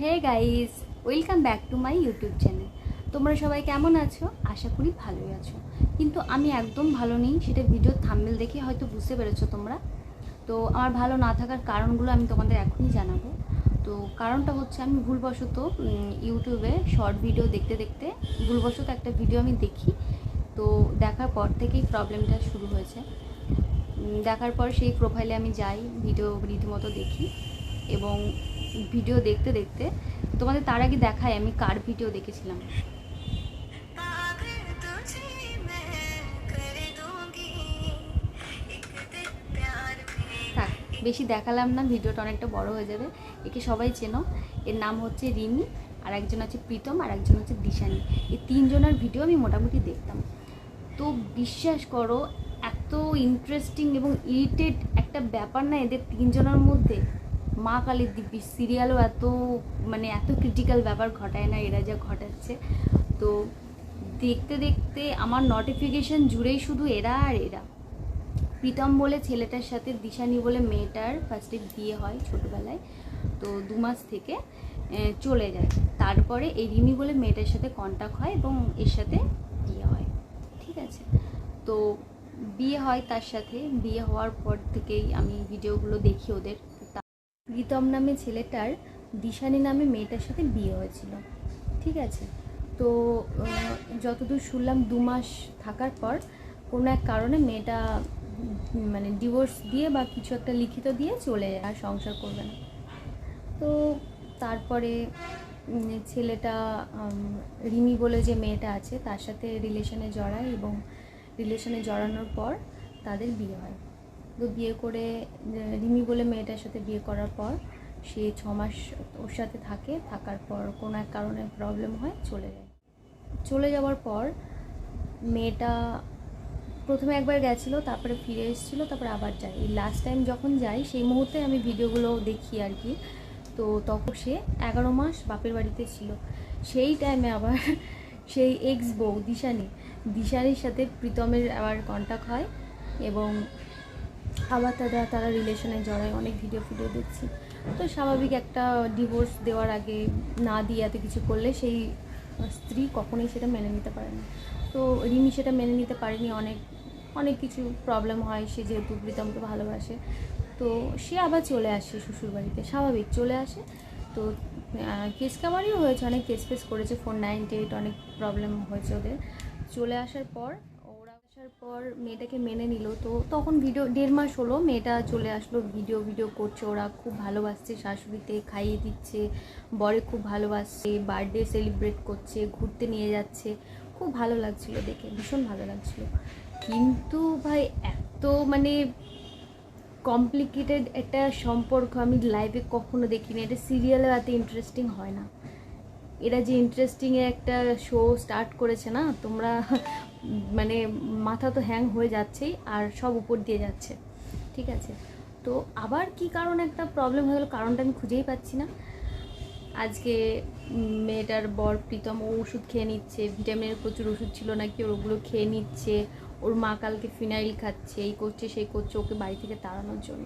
Hey guys, welcome back to my YouTube channel. তোমরা সবাই কেমন আছো? আশা করি ভালোই আছো, কিন্তু আমি একদম ভালো নেই। সেটা ভিডিওর থাম্বনেল দেখে হয়তো বুঝতে পেরেছো তোমরা। তো আমার ভালো না থাকার কারণগুলো আমি তোমাদের এখনই জানাবো। তো কারণটা হচ্ছে, আমি ভুলবশত ইউটিউবে শর্ট ভিডিও দেখতে দেখতে ভুলবশত একটা ভিডিও আমি দেখি। তো দেখার পর থেকেই প্রবলেমটা শুরু হয়েছে। দেখার পর সেই প্রোফাইলে আমি যাই, ভিডিও রীতিমতো দেখি, এবং ভিডিও দেখতে দেখতে তোমাদের তার আগে দেখাই আমি কার ভিডিও দেখেছিলাম। থাক, বেশি দেখালাম না, ভিডিওটা অনেকটা বড় হয়ে যাবে। একে সবাই চেনো, এর নাম হচ্ছে রিমি, আর একজন আছে প্রীতম, আর একজন হচ্ছে দিশানি। এই তিনজনের ভিডিও আমি মোটামুটি দেখতাম। তো বিশ্বাস করো, এত ইন্টারেস্টিং এবং ইরিটেট একটা ব্যাপার না এদের তিনজনের মধ্যে। মা কালীর দিব্যি সিরিয়ালও এত এত ক্রিটিক্যাল ব্যাপার ঘটায় না এরা যা ঘটাচ্ছে। তো দেখতে দেখতে আমার নোটিফিকেশন জুড়েই শুধু এরা আর এরা। প্রীতম বলে ছেলেটার সাথে দিশানি বলে মেয়েটার ফার্স্টে বিয়ে হয় ছোটোবেলায়, তো 2 মাস থেকে চলে যায়। তারপরে এই রিমি বলে মেয়েটার সাথে কন্ট্যাক্ট হয় এবং এর সাথে বিয়ে হয়। ঠিক আছে, তো বিয়ে হয়, তার সাথে বিয়ে হওয়ার পর থেকেই আমি ভিডিওগুলো দেখি ওদের। প্রীতম নামে ছেলেটার দিশানি নামে মেয়েটার সাথে বিয়ে হয়েছিল। ঠিক আছে, তো যতদূর শুনলাম 2 মাস থাকার পর কোনো এক কারণে মেয়েটা ডিভোর্স দিয়ে বা কিছু একটা লিখিত দিয়ে চলে যায়, আর সংসার করবে না। তো তারপরে ছেলেটা রিমি বলে যে মেয়েটা আছে তার সাথে রিলেশনে জড়ায়, এবং রিলেশনে জড়ানোর পর তাদের বিয়ে হয়। তো বিয়ে করে রিমি বলে মেয়েটার সাথে বিয়ে করার পর সে 6 মাস ওর সাথে থাকে। থাকার পর কোনো এক কারণে প্রবলেম হয়, চলে যায়। চলে যাওয়ার পর মেয়েটা প্রথমে একবার গেছিলো, তারপরে ফিরে এসেছিলো, তারপরে আবার যায়। এই লাস্ট টাইম যখন যাই সেই মুহূর্তে আমি ভিডিওগুলো দেখি আর কি। তো তখন সে 11 মাস বাপের বাড়িতে ছিল। সেই টাইমে আবার সেই এক্স বউ দিশানির সাথে প্রীতমের আবার কন্ট্যাক্ট হয়, এবং আবার তারা রিলেশনে জড়ায়। অনেক ভিডিও দেখছি। তো স্বাভাবিক, একটা ডিভোর্স দেওয়ার আগে না দিয়ে এত কিছু করলে সেই স্ত্রী কখনোই সেটা মেনে নিতে পারে না। তো রিমি সেটা মেনে নিতে পারেনি। অনেক অনেক কিছু প্রবলেম হয়, সে যেহেতু প্রীতমকে ভালোবাসে। তো সে আবার চলে আসে শ্বশুরবাড়িতে, স্বাভাবিক চলে আসে। তো কেস কামারিও হয়েছে, অনেক কেস ফেস করেছে, 498 অনেক প্রবলেম হয়েছে ওদের। চলে আসার পর মেয়েটাকে মেনে নিল। তো তখন ভিডিও 1.5 মাস হলো, মেয়েটা চলে আসলো, ভিডিও করছে। ওরা খুব ভালোবাসছে, শাশুড়িতে খাইয়ে দিচ্ছে, বরে খুব ভালোবাসছে, বার্থডে সেলিব্রেট করছে, ঘুরতে নিয়ে যাচ্ছে। খুব ভালো লাগছিল দেখে, ভীষণ ভালো লাগছিল। কিন্তু ভাই, এত কমপ্লিকেটেড একটা সম্পর্ক আমি লাইভে কখনো দেখিনি। এটা সিরিয়ালেও এত ইন্টারেস্টিং হয় না। এরা যে ইন্টারেস্টিংয়ে একটা শো স্টার্ট করেছে না, তোমরা মাথা তো হ্যাং হয়ে যাচ্ছেই, আর সব উপর দিয়ে যাচ্ছে। ঠিক আছে, তো আবার কি কারণে একটা প্রবলেম হয়ে গেল, কারণটা আমি খুঁজেই পাচ্ছি না। আজকে মেয়েটার বর প্রীতম ও ওষুধ খেয়ে নিচ্ছে, ভিটামিনের প্রচুর ওষুধ ছিল নাকি, ওগুলো খেয়ে নিচ্ছে। ওর মা কালকে ফিনাইল খাচ্ছে, এই করছে সেই করছে ওকে বাড়ি থেকে তাড়ানোর জন্য।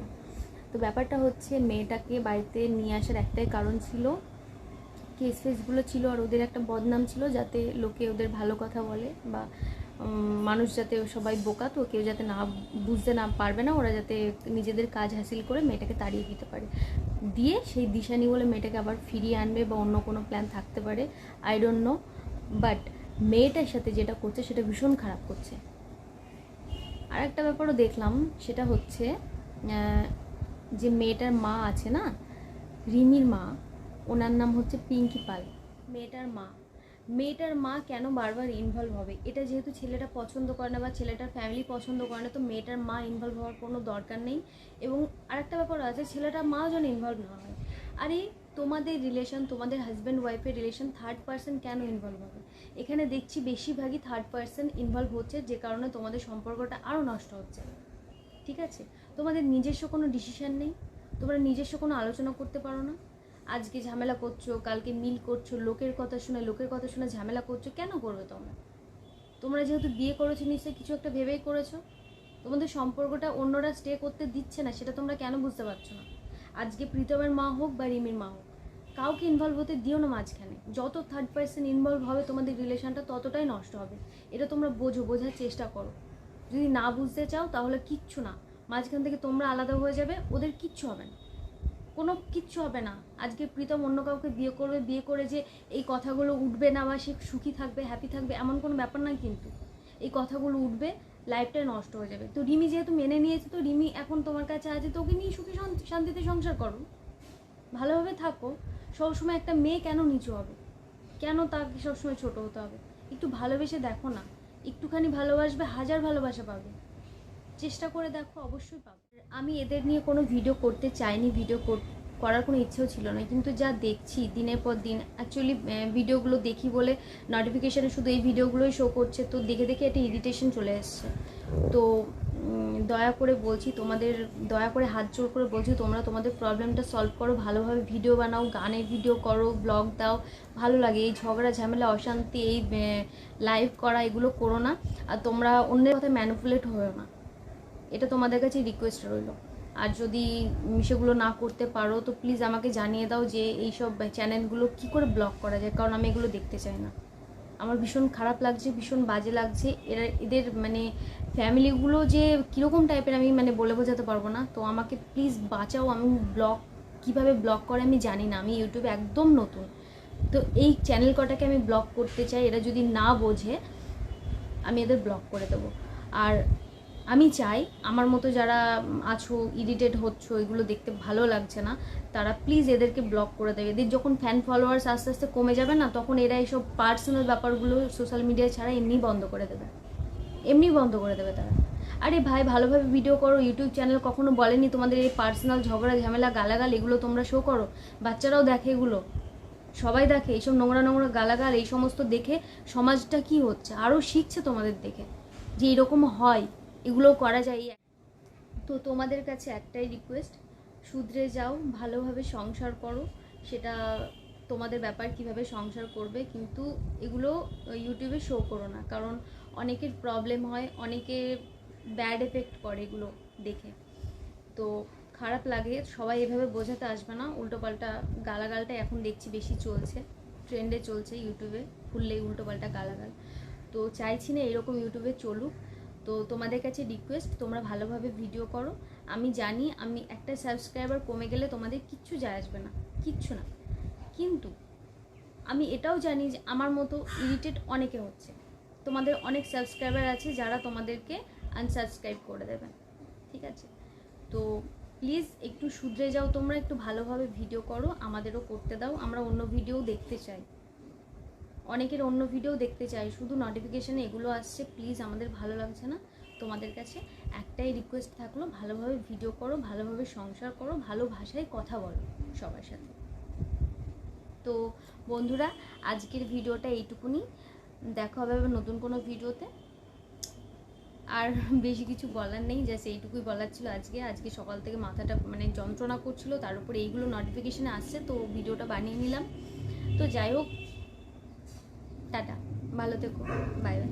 তো ব্যাপারটা হচ্ছে, মেয়েটাকে বাড়িতে নিয়ে আসার একটাই কারণ ছিল, কেস ফেসগুলো ছিল, আর ওদের একটা বদনাম ছিল, যাতে লোকে ওদের ভালো কথা বলে, বা মানুষ যাতে, সবাই বোকা তো, কেউ যাতে না বুঝতে না পারবে না, ওরা যাতে নিজেদের কাজ হাসিল করে মেয়েটাকে তাড়িয়ে দিতে পারে। দিয়ে সেই দিশানি বলে মেয়েটাকে আবার ফিরিয়ে আনবে, বা অন্য কোনো প্ল্যান থাকতে পারে, আই ডোন্ট নো। বাট মেয়েটার সাথে যেটা করছে সেটা ভীষণ খারাপ করছে। আর একটা ব্যাপারও দেখলাম, সেটা হচ্ছে যে মেয়েটার মা আছে না, রিমির মা, ওনার নাম হচ্ছে পিঙ্কি পাল। মেয়েটার মা কেন বারবার ইনভলভ হবে? এটা যেহেতু ছেলেটা পছন্দ করে না বা ছেলেটার ফ্যামিলি পছন্দ করে না, তো মেয়েটার মা ইনভলভ হওয়ার কোনো দরকার নেই। এবং আরেকটা ব্যাপার আছে, ছেলেটার মাও যেন ইনভলভ না হয়। আরে, তোমাদের রিলেশন, তোমাদের হাজব্যান্ড ওয়াইফের রিলেশন, থার্ড পার্সন কেন ইনভলভ হবে? এখানে দেখছি বেশিরভাগই থার্ড পার্সন ইনভলভ হচ্ছে, যে কারণে তোমাদের সম্পর্কটা আরও নষ্ট হচ্ছে। ঠিক আছে, তোমাদের নিজস্ব কোনো ডিসিশন নেই, তোমরা নিজস্ব কোনো আলোচনা করতে পারো না। আজকে ঝামেলা করছো, কালকে মিল করছো, লোকের কথা শুনে ঝামেলা করছো। কেন করবে তোমরা? তোমরা যেহেতু বিয়ে করেছো, নিশ্চয়ই কিছু একটা ভেবেই করেছো। তোমাদের সম্পর্কটা অন্যরা স্টে করতে দিচ্ছে না, সেটা তোমরা কেন বুঝতে পারছো না? আজকে প্রীতমের মা হোক বা রিমির মা হোক, কাউকে ইনভলভ হতে দিও না মাঝখানে। যত থার্ড পার্সন ইনভলভ হবে তোমাদের রিলেশনটা ততটাই নষ্ট হবে। এটা তোমরা বোঝার চেষ্টা করো। যদি না বুঝতে চাও তাহলে কিচ্ছু না, মাঝখান থেকে তোমরা আলাদা হয়ে যাবে, ওদের কিচ্ছু হবে না, কোনো কিচ্ছু হবে না। আজকে প্রীতম অন্য কাউকে বিয়ে করবে, বিয়ে করে যে এই কথাগুলো উঠবে না বা সে সুখী থাকবে, হ্যাপি থাকবে, এমন কোনো ব্যাপার না। কিন্তু এই কথাগুলো উঠবে, লাইফটাই নষ্ট হয়ে যাবে। তো রিমি যেহেতু মেনে নিয়েছে, তো রিমি এখন তোমার কাছে আছে, তোকে নিয়ে সুখী শান্তিতে সংসার করো, ভালোভাবে থাকো। সবসময় একটা মেয়ে কেন নিচু হবে, কেন তাকে সবসময় ছোট হতে হবে? একটু ভালোবেসে দেখো না, একটুখানি ভালোবাসবে, হাজার ভালোবাসা পাবে। চেষ্টা করে দেখো, অবশ্যই পাবে। আমি এদের নিয়ে কোনো ভিডিও করতে চাইনি, করার কোনো ইচ্ছেও ছিল না, কিন্তু যা দেখছি দিনের পর দিন, অ্যাকচুয়ালি ভিডিওগুলো দেখি বলে নোটিফিকেশানে শুধু এই ভিডিওগুলোই শো করছে, তো দেখে দেখে একটা ইরিটেশন চলে এসছে। তো দয়া করে বলছি তোমাদের, দয়া করে হাত জোর করে বলছি, তোমরা তোমাদের প্রবলেমটা সলভ করো, ভালোভাবে ভিডিও বানাও, গানের ভিডিও করো, ব্লগ দাও, ভালো লাগে। এই ঝগড়া ঝামেলা অশান্তি, এই লাইভ করা, এগুলো করো না। আর তোমরা অন্যের কথায় ম্যানিপুলেট হয়েও না, এটা তোমাদের কাছে রিকোয়েস্ট রইল। আর যদি সেগুলো না করতে পারো তো প্লিজ আমাকে জানিয়ে দাও যে এইসব চ্যানেলগুলো কী করে ব্লক করা যায়, কারণ আমি এগুলো দেখতে চাই না। আমার ভীষণ খারাপ লাগছে, ভীষণ বাজে লাগছে। এদের মানে ফ্যামিলিগুলো যে কীরকম টাইপের আমি মানে বলে বোঝাতে পারবো না। তো আমাকে প্লিজ বাঁচাও। আমি কীভাবে ব্লক করে আমি জানি না, আমি ইউটিউবে একদম নতুন। তো এই চ্যানেল কটাকে আমি ব্লক করতে চাই, এরা যদি না বোঝে আমি এদের ব্লক করে দেবো। আর আমি চাই আমার মতো যারা আছো, ইরিটেট হচ্ছ, এগুলো দেখতে ভালো লাগছে না, তারা প্লিজ এদেরকে ব্লক করে দেবে। এদের যখন ফ্যান ফলোয়ার্স আস্তে আস্তে কমে যাবে না, তখন এরা এইসব পার্সোনাল ব্যাপারগুলো সোশ্যাল মিডিয়া ছাড়া এমনি বন্ধ করে দেবে, তারা। আরে ভাই, ভালোভাবে ভিডিও করো, ইউটিউব চ্যানেল কখনো বলেনি তোমাদের এই পার্সোনাল ঝগড়া ঝামেলা গালাগাল এগুলো তোমরা শো করো। বাচ্চারাও দেখে এগুলো, সবাই দেখে এইসব নোংরা নোংরা গালাগাল, এই সমস্ত দেখে সমাজটা কি হচ্ছে আরও শিখছে তোমাদের দেখে, যে এরকম হয়, এগুলো করা যায়। তো তোমাদের কাছে একটাই রিকোয়েস্ট, শুধরে যাও, ভালোভাবে সংসার করো। সেটা তোমাদের ব্যাপার কিভাবে সংসার করবে, কিন্তু এগুলো ইউটিউবে শো করো না, কারণ অনেকের প্রবলেম হয়, অনেকে ব্যাড এফেক্ট করে এগুলো দেখে। তো খারাপ লাগে, সবাই এভাবে বোঝাতে আসবে না। উল্টোপাল্টা গালাগালটা এখন দেখছি বেশি চলছে, ট্রেন্ডে চলছে ইউটিউবে, খুললেই উল্টোপাল্টা গালাগাল। তো চাইছি না এরকম ইউটিউবে চলুক। তো তোমাদের কাছে রিকোয়েস্ট, তোমরা ভালোভাবে ভিডিও করো। আমি জানি আমি একটা সাবস্ক্রাইবার কমে গেলে তোমাদের কিচ্ছু যায় আসবে না, কিচ্ছু না, কিন্তু আমি এটাও জানি যে আমার মতো ইরিটেট অনেকে হচ্ছে। তোমাদের অনেক সাবস্ক্রাইবার আছে যারা তোমাদেরকে আনসাবস্ক্রাইব করে দেবে, ঠিক আছে? তো প্লিজ একটু শুধরে যাও, তোমরা একটু ভালোভাবে ভিডিও করো, আমাদেরও করতে দাও। আমরা অন্য ভিডিও দেখতে চাই, অনেকের অন্য ভিডিও দেখতে চাই, শুধু নোটিফিকেশানে এগুলো আসছে, প্লিজ আমাদের ভালো লাগছে না। তোমাদের কাছে একটাই রিকোয়েস্ট থাকলো, ভালোভাবে ভিডিও করো, ভালোভাবে সংসার করো, ভালো ভাষায় কথা বলো সবার সাথে। তো বন্ধুরা, আজকের ভিডিওটা এইটুকুনি, দেখা হবে নতুন কোনো ভিডিওতে। আর বেশি কিছু বলার নেই, জাস্ট এইটুকুই বলার ছিল আজকে সকাল থেকে মাথাটা মানে যন্ত্রণা করছিল, তার উপরে এইগুলো নোটিফিকেশানে আসছে, তো ভিডিওটা বানিয়ে নিলাম। তো যাই হোক, টাটা, ভালো থেকো, বাই বাই।